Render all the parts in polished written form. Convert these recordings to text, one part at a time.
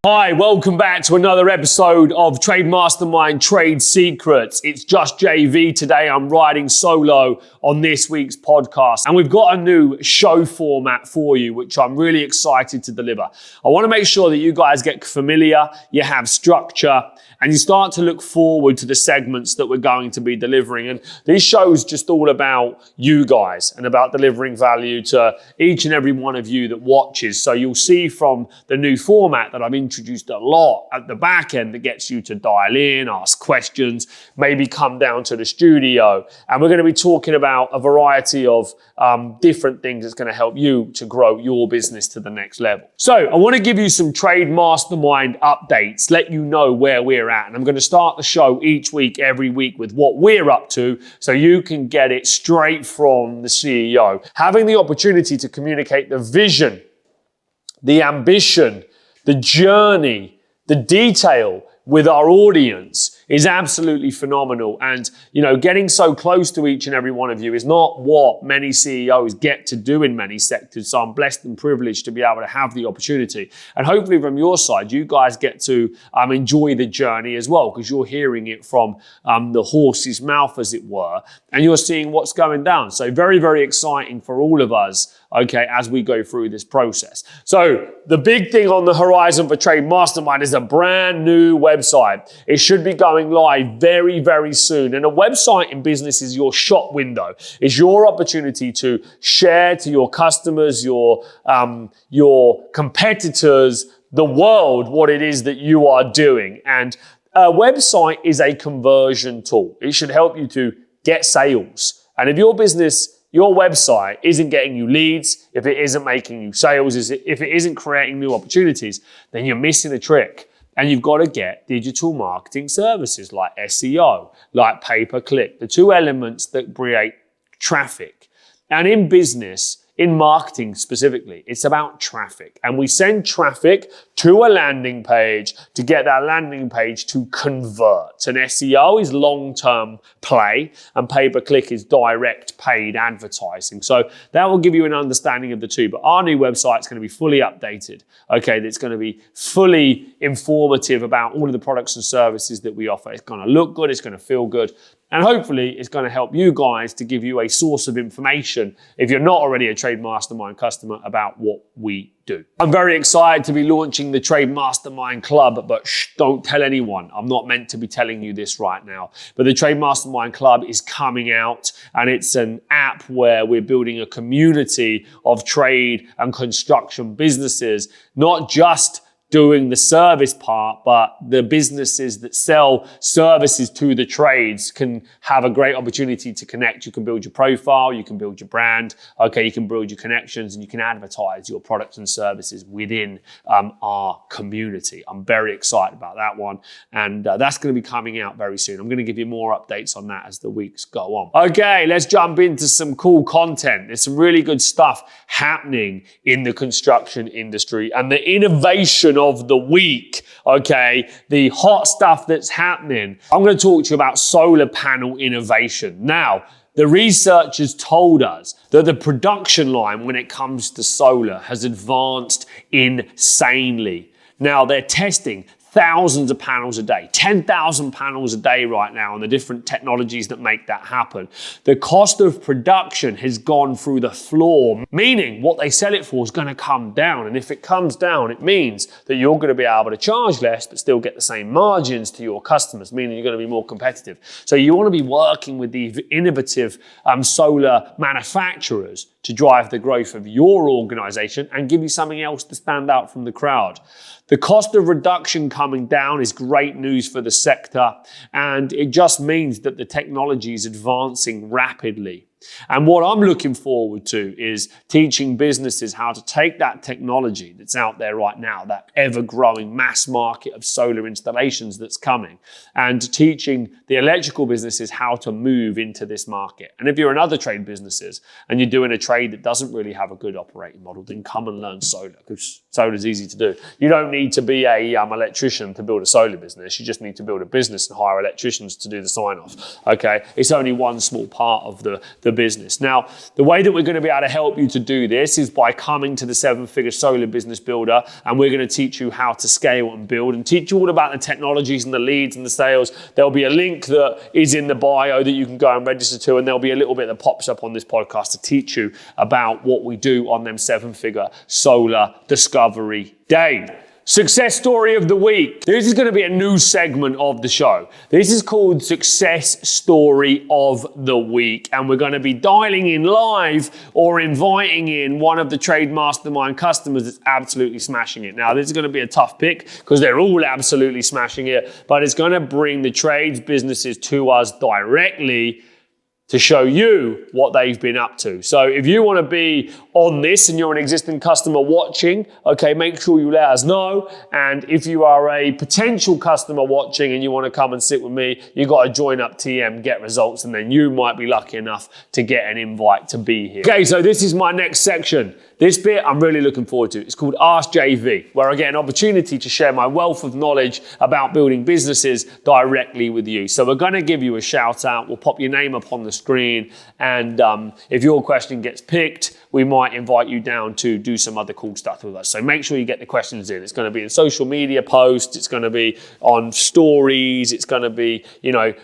Hi, welcome back to another episode of Trade Mastermind Trade Secrets. It's just JV today. I'm riding solo on this week's podcast, and we've got a new show format for you, which I'm really excited to deliver. I want to make sure that you guys get familiar, you have structure, and you start to look forward to the segments that we're going to be delivering. And this show's just all about you guys and about delivering value to each and every one of you that watches. So you'll see from the new format that I've introduced a lot at the back end that gets you to dial in, ask questions, maybe come down to the studio. And we're going to be talking about a variety of different things that's going to help you to grow your business to the next level. So I want to give you some Trade Mastermind updates, let you know where we're at. And I'm going to start the show each week, every week with what we're up to so you can get it straight from the CEO. Having the opportunity to communicate the vision, the ambition, the journey, the detail with our audience is absolutely phenomenal. And, getting so close to each and every one of you is not what many CEOs get to do in many sectors. So I'm blessed and privileged to be able to have the opportunity. And hopefully from your side, you guys get to enjoy the journey as well, because you're hearing it from the horse's mouth, as it were, and you're seeing what's going down. So very, very exciting for all of us, okay, as we go through this process. So the big thing on the horizon for Trade Mastermind is a brand new website. It should be going live very, very soon. And a website in business is your shop window. It's your opportunity to share to your customers, your competitors, the world, what it is that you are doing. And a website is a conversion tool. It should help you to get sales. And if your business, your website isn't getting you leads, if it isn't making you sales, if it isn't creating new opportunities, then you're missing the trick. And you've got to get digital marketing services like SEO, like pay-per-click, the two elements that create traffic. And in business, in marketing specifically, it's about traffic. And we send traffic to a landing page to get that landing page to convert. And SEO is long-term play, and pay-per-click is direct paid advertising. So that will give you an understanding of the two. But our new website is going to be fully updated. Okay, that's going to be fully informative about all of the products and services that we offer. It's going to look good, it's going to feel good. And hopefully it's going to help you guys to give you a source of information, if you're not already a Trade Mastermind customer, about what we do. I'm very excited to be launching the Trade Mastermind Club, but don't tell anyone. I'm not meant to be telling you this right now. But the Trade Mastermind Club is coming out, and it's an app where we're building a community of trade and construction businesses, not just doing the service part, but the businesses that sell services to the trades can have a great opportunity to connect. You can build your profile, you can build your brand, okay, you can build your connections, and you can advertise your products and services within our community. I'm very excited about that one, and that's going to be coming out very soon. I'm going to give you more updates on that as the weeks go on. Okay, let's jump into some cool content. There's some really good stuff happening in the construction industry, and the innovation of the week, okay, the hot stuff that's happening. I'm going to talk to you about solar panel innovation. Now, the research has told us that the production line when it comes to solar has advanced insanely. Now, they're testing thousands of panels a day, 10,000 panels a day right now, and the different technologies that make that happen. The cost of production has gone through the floor, meaning what they sell it for is going to come down. And if it comes down, it means that you're going to be able to charge less, but still get the same margins to your customers, meaning you're going to be more competitive. So you want to be working with the innovative solar manufacturers to drive the growth of your organization and give you something else to stand out from the crowd. The cost of reduction coming down is great news for the sector, and it just means that the technology is advancing rapidly. And what I'm looking forward to is teaching businesses how to take that technology that's out there right now, that ever-growing mass market of solar installations that's coming, and teaching the electrical businesses how to move into this market. And if you're in other trade businesses and you're doing a trade that doesn't really have a good operating model, then come and learn solar, because solar is easy to do. You don't need to be a electrician to build a solar business. You just need to build a business and hire electricians to do the sign-off. Okay, it's only one small part of the business. Now, the way that we're going to be able to help you to do this is by coming to the 7-Figure Solar Business Builder, and we're going to teach you how to scale and build and teach you all about the technologies and the leads and the sales. There'll be a link that is in the bio that you can go and register to, and there'll be a little bit that pops up on this podcast to teach you about what we do on them 7-Figure Solar Discovery Day. Success story of the week. This is going to be a new segment of the show. This is called Success Story of the Week, and we're going to be dialing in live or inviting in one of the Trade Mastermind customers that's absolutely smashing it. Now, this is going to be a tough pick because they're all absolutely smashing it, but it's going to bring the trades businesses to us directly to show you what they've been up to. So if you want to be on this and you're an existing customer watching, okay, make sure you let us know. And if you are a potential customer watching and you want to come and sit with me, you got to join up TM, get results, and then you might be lucky enough to get an invite to be here. Okay, so this is my next section. This bit I'm really looking forward to. It's called Ask JV, where I get an opportunity to share my wealth of knowledge about building businesses directly with you. So we're going to give you a shout out. We'll pop your name up on the screen. And if your question gets picked, we might invite you down to do some other cool stuff with us. So make sure you get the questions in. It's going to be in social media posts. It's going to be on stories. It's going to be,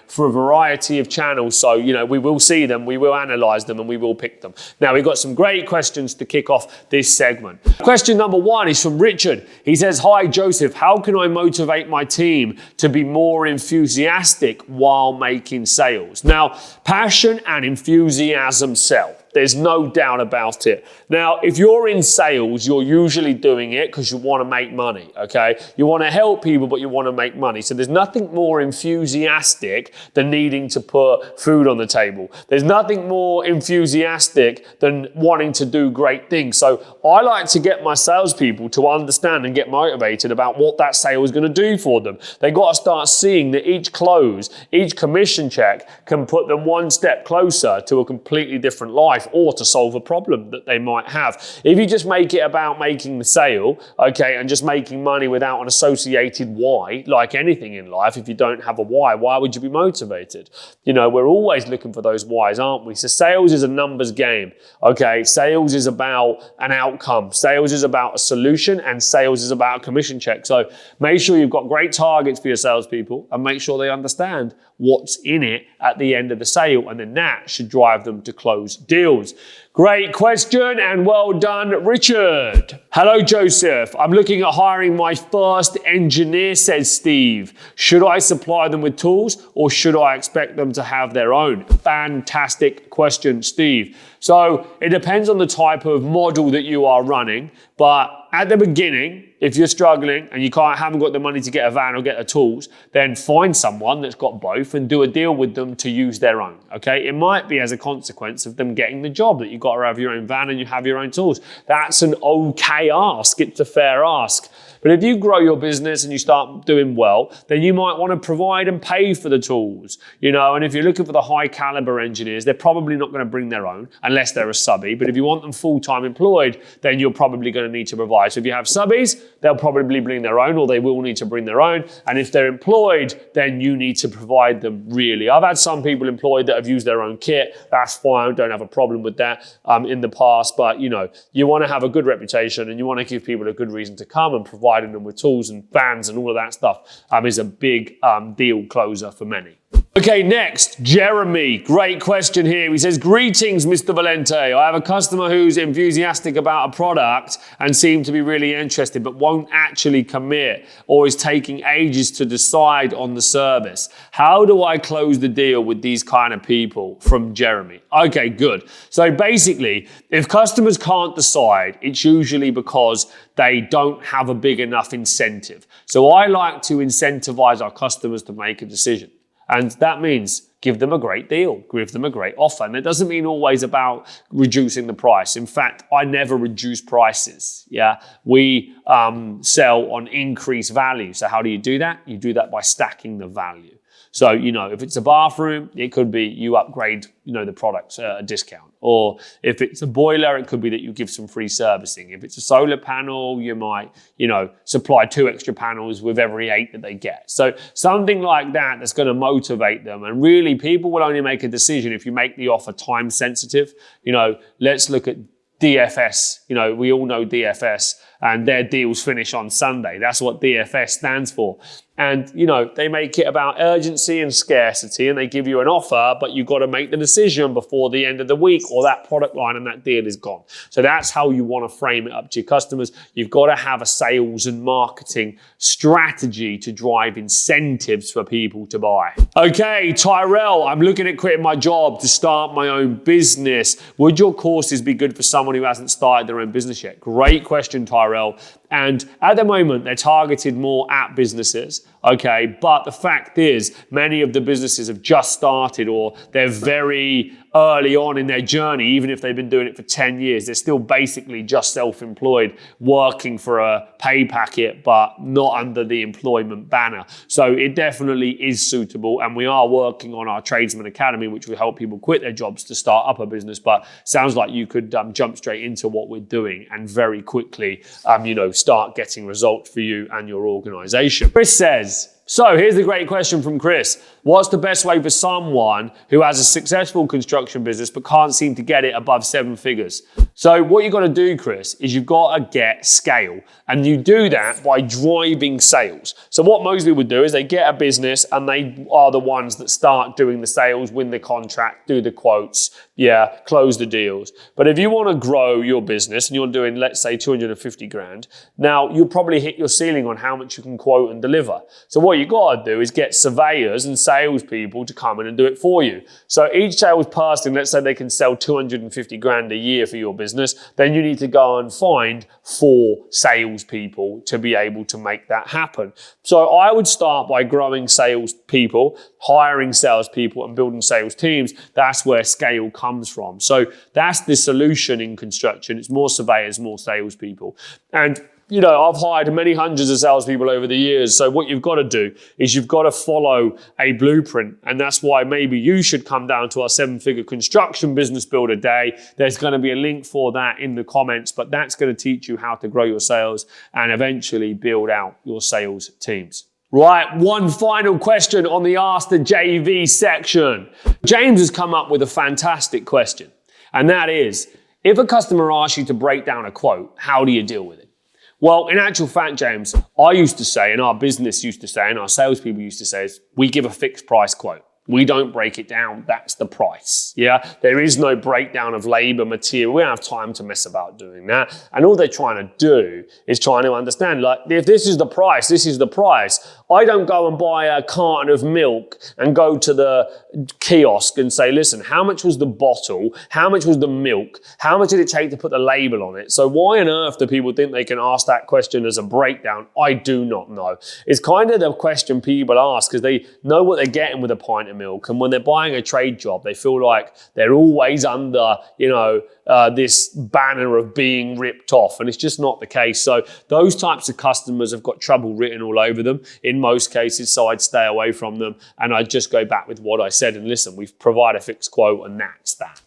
for a variety of channels. So, we will see them, we will analyze them, and we will pick them. Now, we've got some great questions to kick off this segment. Question number 1 is from Richard. He says, "Hi, Joseph. How can I motivate my team to be more enthusiastic while making sales?" Now, passion and enthusiasm sell. There's no doubt about it. Now, if you're in sales, you're usually doing it because you want to make money, okay? You want to help people, but you want to make money. So there's nothing more enthusiastic than needing to put food on the table. There's nothing more enthusiastic than wanting to do great things. So I like to get my salespeople to understand and get motivated about what that sale is going to do for them. They got to start seeing that each close, each commission check can put them one step closer to a completely different life, or to solve a problem that they might have. If you just make it about making the sale, okay, and just making money without an associated why, like anything in life, if you don't have a why would you be motivated? We're always looking for those whys, aren't we? So sales is a numbers game, okay? Sales is about an outcome. Sales is about a solution, and sales is about a commission check. So make sure you've got great targets for your salespeople, and make sure they understand what's in it at the end of the sale, and then that should drive them to close deals. Great question, and well done, Richard. "Hello, Joseph. I'm looking at hiring my first engineer," says Steve. "Should I supply them with tools, or should I expect them to have their own?" Fantastic question, Steve. So it depends on the type of model that you are running, but at the beginning, if you're struggling and you haven't got the money to get a van or get the tools, then find someone that's got both and do a deal with them to use their own, okay? It might be as a consequence of them getting the job that you've got to have your own van and you have your own tools. That's an okay ask. It's a fair ask. But if you grow your business and you start doing well, then you might want to provide and pay for the tools, and if you're looking for the high caliber engineers, they're probably not going to bring their own unless they're a subby. But if you want them full-time employed, then you're probably going to need to provide. So if you have subbies, they'll probably bring their own, or they will need to bring their own. And if they're employed, then you need to provide them, really. I've had some people employed that have used their own kit. That's fine. Don't have a problem with that in the past. But, you want to have a good reputation, and you want to give people a good reason to come, and providing them with tools and vans and all of that stuff is a big deal closer for many. Okay, next, Jeremy. Great question here. He says, "Greetings, Mr. Valente. I have a customer who's enthusiastic about a product and seems to be really interested, but won't actually commit or is taking ages to decide on the service. How do I close the deal with these kind of people?" From Jeremy. Okay, good. So basically, if customers can't decide, it's usually because they don't have a big enough incentive. So I like to incentivize our customers to make a decision. And that means give them a great deal, give them a great offer. And it doesn't mean always about reducing the price. In fact, I never reduce prices. Yeah, we sell on increased value. So how do you do that? You do that by stacking the value. So, if it's a bathroom, it could be you upgrade, the products at a discount. Or if it's a boiler, it could be that you give some free servicing. If it's a solar panel, you might, supply 2 extra panels with every 8 that they get. So something like that that's going to motivate them. And really, people will only make a decision if you make the offer time sensitive. Let's look at DFS. We all know DFS, and their deals finish on Sunday. That's what DFS stands for. And, they make it about urgency and scarcity, and they give you an offer, but you've got to make the decision before the end of the week, or that product line and that deal is gone. So that's how you want to frame it up to your customers. You've got to have a sales and marketing strategy to drive incentives for people to buy. Okay, Tyrell, I'm looking at quitting my job to start my own business. Would your courses be good for someone who hasn't started their own business yet? Great question, Tyrell. And at the moment, they're targeted more at businesses, okay? But the fact is, many of the businesses have just started, or they're very early on in their journey. Even if they've been doing it for 10 years, they're still basically just self-employed, working for a pay packet, but not under the employment banner. So it definitely is suitable. And we are working on our Tradesman Academy, which will help people quit their jobs to start up a business. But sounds like you could jump straight into what we're doing and very quickly, start getting results for you and your organization. Chris says, so here's a great question from Chris. What's the best way for someone who has a successful construction business but can't seem to get it above 7 figures? So what you've got to do, Chris, is you've got to get scale. And you do that by driving sales. So what most people do is they get a business and they are the ones that start doing the sales, win the contract, do the quotes, close the deals. But if you want to grow your business and you're doing, let's say, 250 grand, now you'll probably hit your ceiling on how much you can quote and deliver. So what you got to do is get surveyors and salespeople to come in and do it for you. So each salesperson, let's say they can sell 250 grand a year for your business, then you need to go and find 4 salespeople to be able to make that happen. So I would start by growing salespeople, hiring salespeople, and building sales teams. That's where scale comes from. So that's the solution in construction. It's more surveyors, more salespeople. And I've hired many hundreds of salespeople over the years. So what you've got to do is you've got to follow a blueprint. And that's why maybe you should come down to our 7-figure construction business builder day. There's going to be a link for that in the comments, but that's going to teach you how to grow your sales and eventually build out your sales teams. Right, one final question on the Ask the JV section. James has come up with a fantastic question. And that is, if a customer asks you to break down a quote, how do you deal with it? Well, in actual fact, James, I used to say, and our business used to say, and our salespeople used to say, is we give a fixed price quote. We don't break it down. That's the price. There is no breakdown of labor, material. We don't have time to mess about doing that. And all they're trying to do is trying to understand, like, if this is the price, this is the price. I don't go and buy a carton of milk and go to the kiosk and say, listen, how much was the bottle? How much was the milk? How much did it take to put the label on it? So why on earth do people think they can ask that question as a breakdown? I do not know. It's kind of the question people ask because they know what they're getting with a pint of milk. And when they're buying a trade job, they feel like they're always under, this banner of being ripped off. And it's just not the case. So those types of customers have got trouble written all over them in most cases. So I'd stay away from them. And I'd just go back with what I said and listen, we provide a fixed quote and that's that.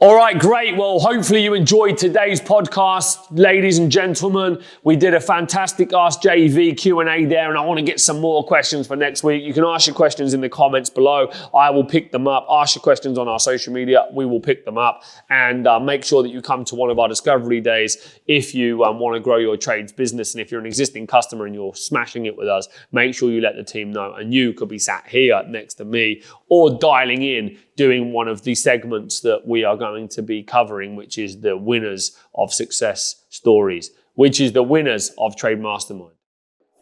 All right, great. Well, hopefully you enjoyed today's podcast, ladies and gentlemen. We did a fantastic Ask JV Q&A there, and I want to get some more questions for next week. You can ask your questions in the comments below. I will pick them up. Ask your questions on our social media. We will pick them up. And make sure that you come to one of our discovery days if you want to grow your trades business. And if you're an existing customer and you're smashing it with us, make sure you let the team know. And you could be sat here next to me or dialing in, doing one of the segments that we are going to be covering, which is the winners of success stories, which is the winners of Trade Mastermind.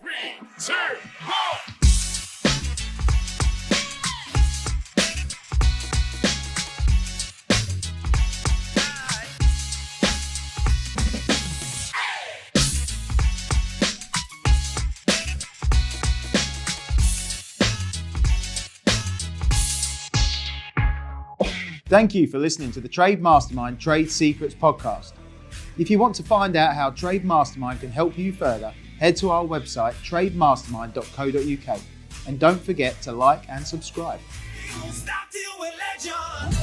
3, 2, 1. Thank you for listening to the Trade Mastermind Trade Secrets podcast. If you want to find out how Trade Mastermind can help you further, head to our website trademastermind.co.uk And don't forget to like and subscribe. Stop till we're legends.